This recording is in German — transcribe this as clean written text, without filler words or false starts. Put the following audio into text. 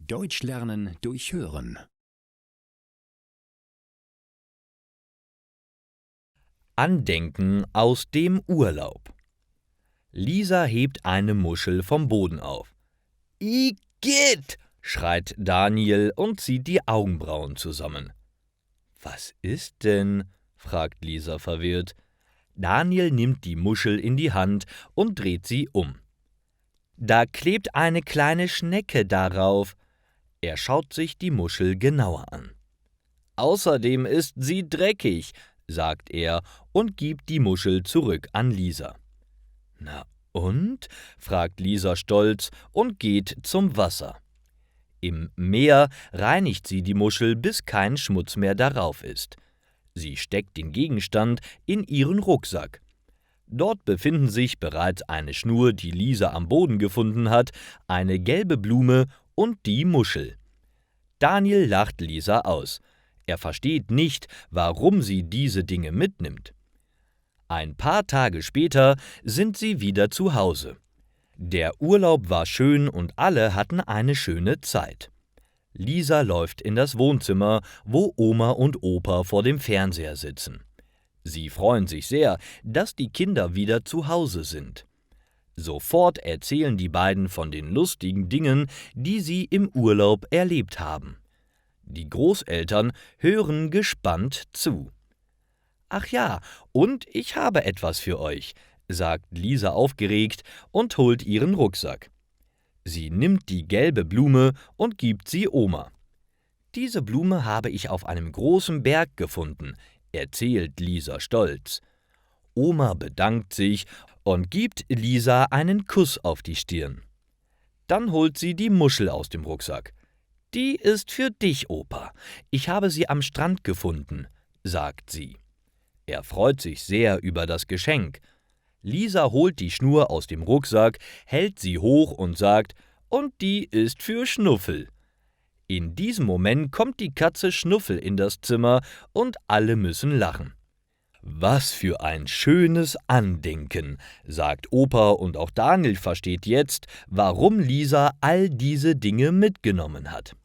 Deutsch lernen durch Hören. Andenken aus dem Urlaub. Lisa hebt eine Muschel vom Boden auf. Igitt, schreit Daniel und zieht die Augenbrauen zusammen. Was ist denn? Fragt Lisa verwirrt. Daniel nimmt die Muschel in die Hand und dreht sie um. Da klebt eine kleine Schnecke darauf. Er schaut sich die Muschel genauer an. Außerdem ist sie dreckig, sagt er und gibt die Muschel zurück an Lisa. Na und? Fragt Lisa stolz und geht zum Wasser. Im Meer reinigt sie die Muschel, bis kein Schmutz mehr darauf ist. Sie steckt den Gegenstand in ihren Rucksack. Dort befinden sich bereits eine Schnur, die Lisa am Boden gefunden hat, eine gelbe Blume und die Muschel. Daniel lacht Lisa aus. Er versteht nicht, warum sie diese Dinge mitnimmt. Ein paar Tage später sind sie wieder zu Hause. Der Urlaub war schön und alle hatten eine schöne Zeit. Lisa läuft in das Wohnzimmer, wo Oma und Opa vor dem Fernseher sitzen. Sie freuen sich sehr, dass die Kinder wieder zu Hause sind. Sofort erzählen die beiden von den lustigen Dingen, die sie im Urlaub erlebt haben. Die Großeltern hören gespannt zu. »Ach ja, und ich habe etwas für euch«, sagt Lisa aufgeregt und holt ihren Rucksack. Sie nimmt die gelbe Blume und gibt sie Oma. »Diese Blume habe ich auf einem großen Berg gefunden«, erzählt Lisa stolz. Oma bedankt sich und gibt Lisa einen Kuss auf die Stirn. Dann holt sie die Muschel aus dem Rucksack. »Die ist für dich, Opa. Ich habe sie am Strand gefunden«, sagt sie. Er freut sich sehr über das Geschenk. Lisa holt die Schnur aus dem Rucksack, hält sie hoch und sagt, »Und die ist für Schnuffel.« In diesem Moment kommt die Katze Schnuffel in das Zimmer und alle müssen lachen. »Was für ein schönes Andenken«, sagt Opa, und auch Daniel versteht jetzt, warum Lisa all diese Dinge mitgenommen hat.